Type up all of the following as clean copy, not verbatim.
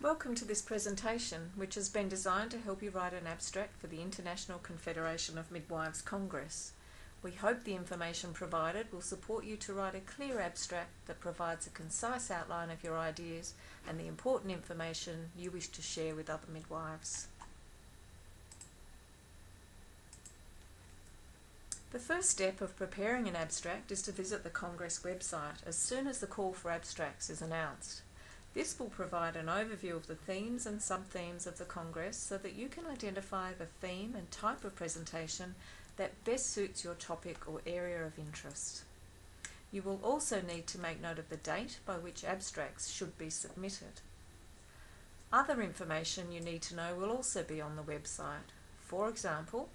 Welcome to this presentation, which has been designed to help you write an abstract for the International Confederation of Midwives Congress. We hope the information provided will support you to write a clear abstract that provides a concise outline of your ideas and the important information you wish to share with other midwives. The first step of preparing an abstract is to visit the Congress website as soon as the call for abstracts is announced. This will provide an overview of the themes and sub-themes of the Congress so that you can identify the theme and type of presentation that best suits your topic or area of interest. You will also need to make note of the date by which abstracts should be submitted. Other information you need to know will also be on the website. For example,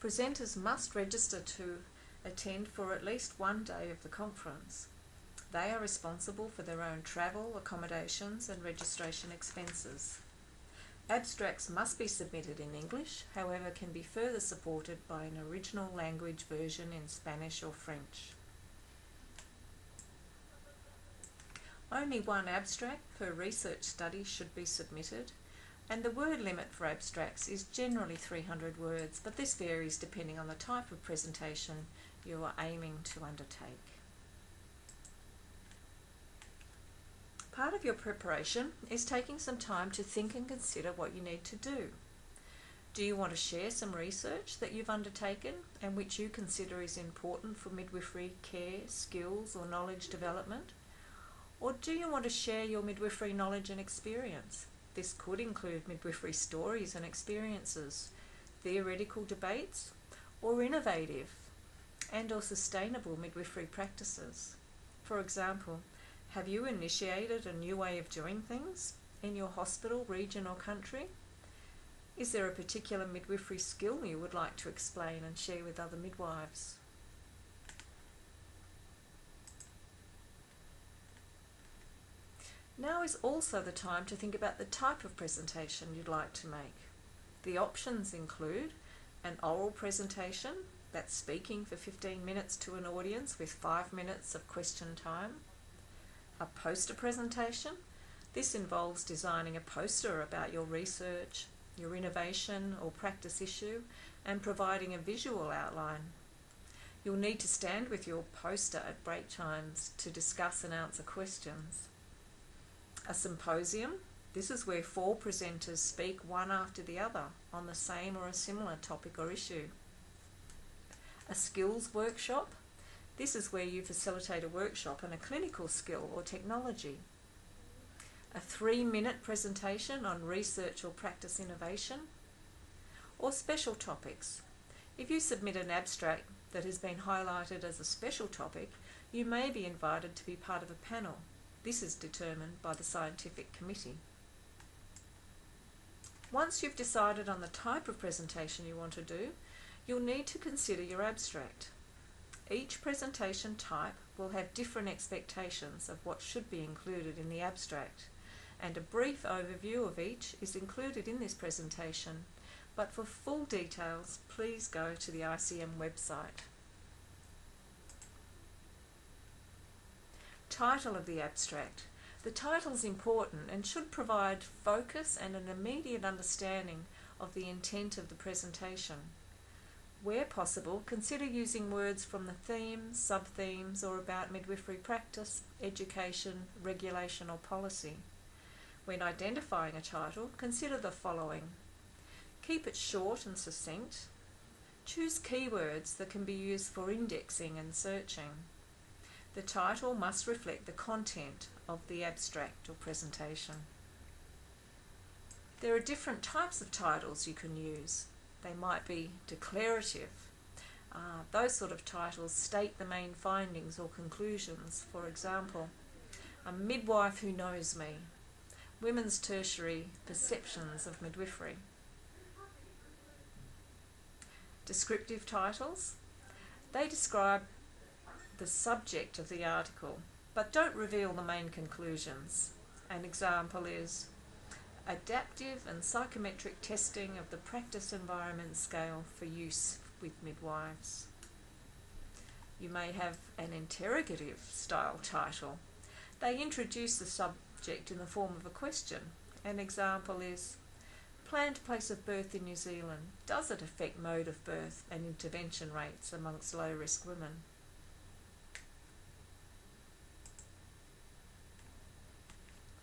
presenters must register to attend for at least one day of the conference. They are responsible for their own travel, accommodations and registration expenses. Abstracts must be submitted in English, however can be further supported by an original language version in Spanish or French. Only one abstract per research study should be submitted, and the word limit for abstracts is generally 300 words, but this varies depending on the type of presentation you are aiming to undertake. Part of your preparation is taking some time to think and consider what you need to do. Do you want to share some research that you've undertaken and which you consider is important for midwifery care, skills or knowledge development? Or do you want to share your midwifery knowledge and experience? This could include midwifery stories and experiences, theoretical debates, or innovative and/or sustainable midwifery practices. For example, have you initiated a new way of doing things in your hospital, region or country? Is there a particular midwifery skill you would like to explain and share with other midwives? Now is also the time to think about the type of presentation you'd like to make. The options include an oral presentation, that's speaking for 15 minutes to an audience with 5 minutes of question time. A poster presentation. This involves designing a poster about your research, your innovation or practice issue, and providing a visual outline. You'll need to stand with your poster at break times to discuss and answer questions. A symposium. This is where 4 presenters speak one after the other on the same or a similar topic or issue. A skills workshop. This is where you facilitate a workshop on a clinical skill or technology. A 3-minute presentation on research or practice innovation. Or special topics. If you submit an abstract that has been highlighted as a special topic, you may be invited to be part of a panel. This is determined by the scientific committee. Once you've decided on the type of presentation you want to do, you'll need to consider your abstract. Each presentation type will have different expectations of what should be included in the abstract, and a brief overview of each is included in this presentation, but for full details please go to the ICM website. Title of the abstract. The title is important and should provide focus and an immediate understanding of the intent of the presentation. Where possible, consider using words from the themes, sub-themes, or about midwifery practice, education, regulation or policy. When identifying a title, consider the following. Keep it short and succinct. Choose keywords that can be used for indexing and searching. The title must reflect the content of the abstract or presentation. There are different types of titles you can use. They might be declarative. Those sort of titles state the main findings or conclusions. For example, A Midwife Who Knows Me, Women's Tertiary Perceptions of Midwifery. Descriptive titles. They describe the subject of the article, but don't reveal the main conclusions. An example is Adaptive and Psychometric Testing of the Practice Environment Scale for Use with Midwives. You may have an interrogative style title. They introduce the subject in the form of a question. An example is, planned place of birth in New Zealand. Does it affect mode of birth and intervention rates amongst low-risk women?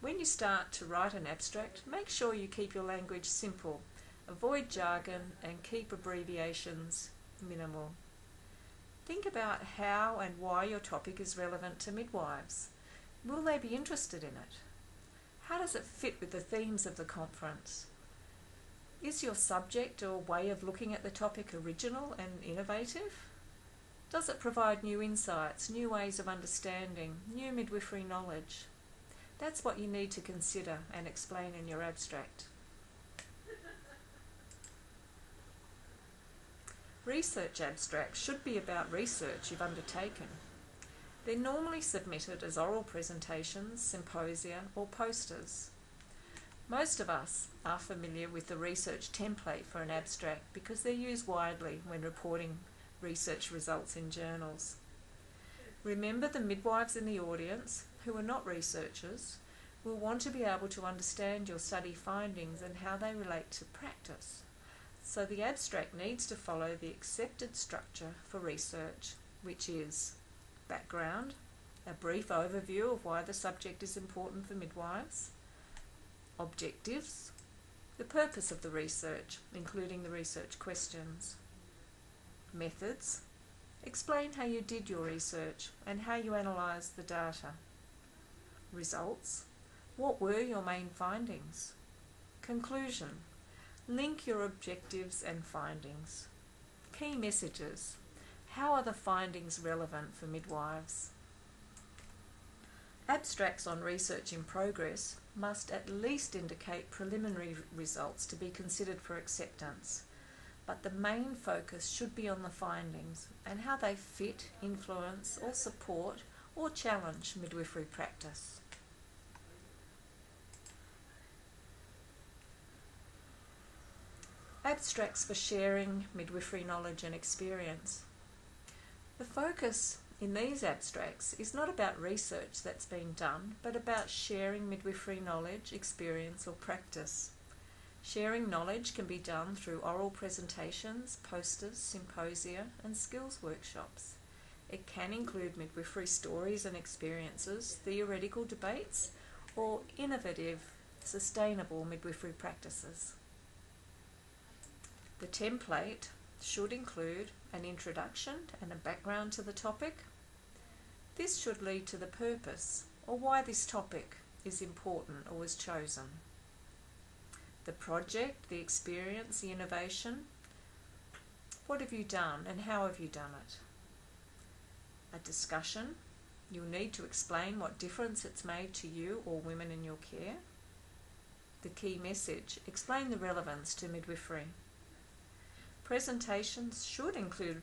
When you start to write an abstract, make sure you keep your language simple. Avoid jargon and keep abbreviations minimal. Think about how and why your topic is relevant to midwives. Will they be interested in it? How does it fit with the themes of the conference? Is your subject or way of looking at the topic original and innovative? Does it provide new insights, new ways of understanding, new midwifery knowledge? That's what you need to consider and explain in your abstract. Research abstracts should be about research you've undertaken. They're normally submitted as oral presentations, symposia, or posters. Most of us are familiar with the research template for an abstract because they're used widely when reporting research results in journals. Remember, the midwives in the audience, who are not researchers, will want to be able to understand your study findings and how they relate to practice. So the abstract needs to follow the accepted structure for research, which is background, a brief overview of why the subject is important for midwives, objectives, the purpose of the research, including the research questions, methods, explain how you did your research and how you analysed the data, results, what were your main findings, conclusion, link your objectives and findings, key messages, how are the findings relevant for midwives. Abstracts on research in progress must at least indicate preliminary results to be considered for acceptance, but the main focus should be on the findings and how they fit, influence or support or challenge midwifery practice. Abstracts for sharing midwifery knowledge and experience. The focus in these abstracts is not about research that's been done, but about sharing midwifery knowledge, experience or practice. Sharing knowledge can be done through oral presentations, posters, symposia and skills workshops. It can include midwifery stories and experiences, theoretical debates or innovative, sustainable midwifery practices. The template should include an introduction and a background to the topic. This should lead to the purpose or why this topic is important or was chosen. The project, the experience, the innovation. What have you done and how have you done it? A discussion. You'll need to explain what difference it's made to you or women in your care. The key message. Explain the relevance to midwifery. Presentations should include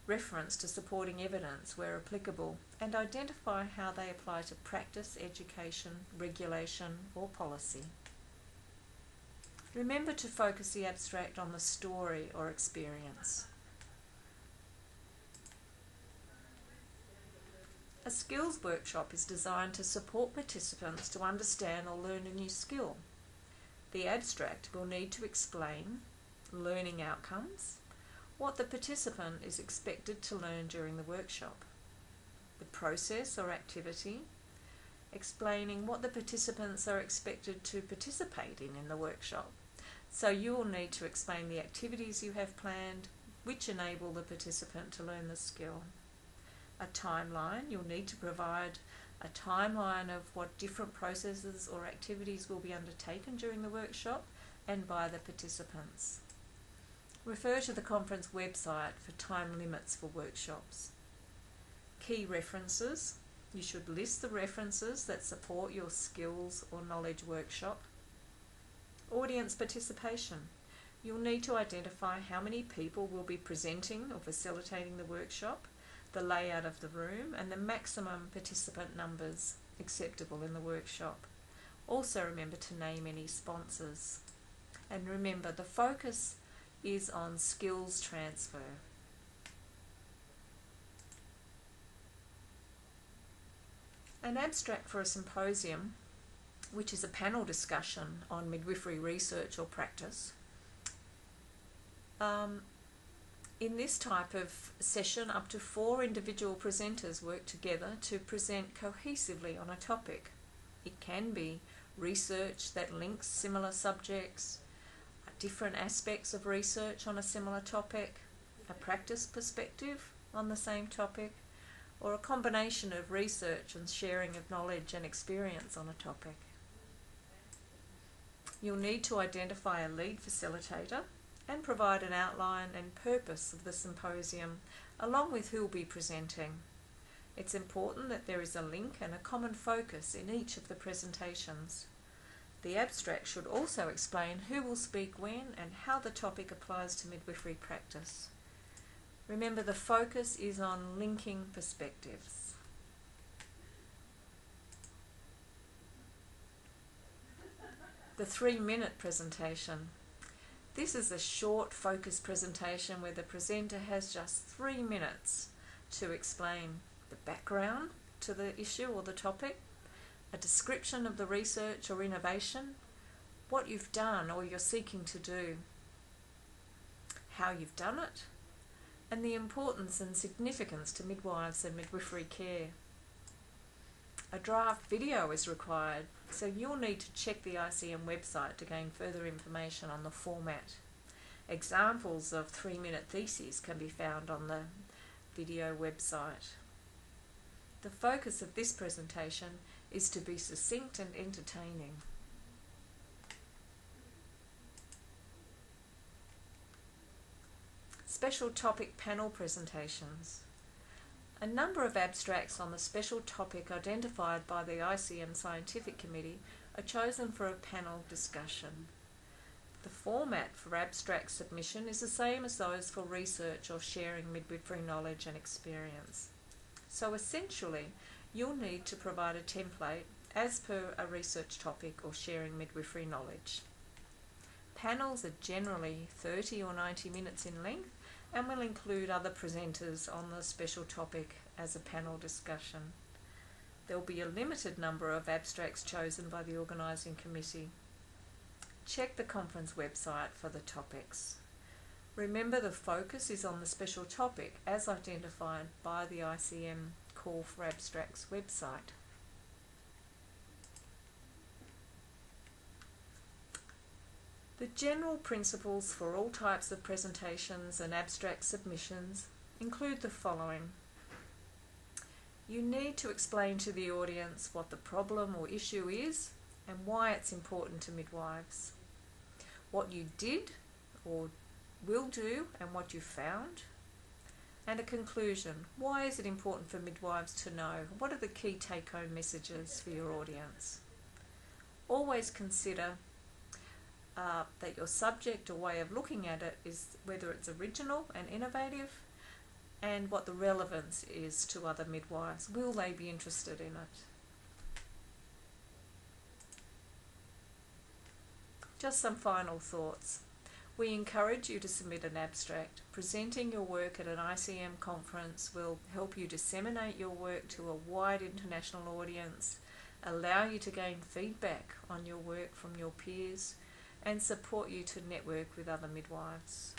reference to supporting evidence where applicable and identify how they apply to practice, education, regulation or policy. Remember to focus the abstract on the story or experience. A skills workshop is designed to support participants to understand or learn a new skill. The abstract will need to explain learning outcomes, what the participant is expected to learn during the workshop, the process or activity, explaining what the participants are expected to participate in the workshop. So you will need to explain the activities you have planned, which enable the participant to learn the skill. A timeline, you'll need to provide a timeline of what different processes or activities will be undertaken during the workshop and by the participants. Refer to the conference website for time limits for workshops. Key references. You should list the references that support your skills or knowledge workshop. Audience participation. You'll need to identify how many people will be presenting or facilitating the workshop, the layout of the room, and the maximum participant numbers acceptable in the workshop. Also remember to name any sponsors. And remember, the focus is on skills transfer. An abstract for a symposium which is a panel discussion on midwifery research or practice. In this type of session, up to 4 individual presenters work together to present cohesively on a topic. It can be research that links similar subjects, different aspects of research on a similar topic, a practice perspective on the same topic, or a combination of research and sharing of knowledge and experience on a topic. You'll need to identify a lead facilitator and provide an outline and purpose of the symposium, along with who will be presenting. It's important that there is a link and a common focus in each of the presentations. The abstract should also explain who will speak when and how the topic applies to midwifery practice. Remember, the focus is on linking perspectives. The 3-minute presentation. This is a short, focused presentation where the presenter has just 3 minutes to explain the background to the issue or the topic, a description of the research or innovation, what you've done or you're seeking to do, how you've done it, and the importance and significance to midwives and midwifery care. A draft video is required, so you'll need to check the ICM website to gain further information on the format. Examples of 3-minute theses can be found on the video website. The focus of this presentation is to be succinct and entertaining. Special topic panel presentations. A number of abstracts on the special topic identified by the ICM Scientific Committee are chosen for a panel discussion. The format for abstract submission is the same as those for research or sharing midwifery knowledge and experience. So essentially, you'll need to provide a template as per a research topic or sharing midwifery knowledge. Panels are generally 30 or 90 minutes in length and will include other presenters on the special topic as a panel discussion. There will be a limited number of abstracts chosen by the organising committee. Check the conference website for the topics. Remember, the focus is on the special topic as identified by the ICM Call for Abstracts website. The general principles for all types of presentations and abstract submissions include the following. You need to explain to the audience what the problem or issue is and why it's important to midwives, what you did or will do and what you found, and a conclusion. Why is it important for midwives to know? What are the key take-home messages for your audience? Always consider that your subject or way of looking at it is whether it's original and innovative, and what the relevance is to other midwives. Will they be interested in it? Just some final thoughts. We encourage you to submit an abstract. Presenting your work at an ICM conference will help you disseminate your work to a wide international audience, allow you to gain feedback on your work from your peers, and support you to network with other midwives.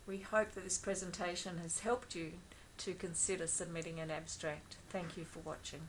We hope that this presentation has helped you to consider submitting an abstract. Thank you for watching.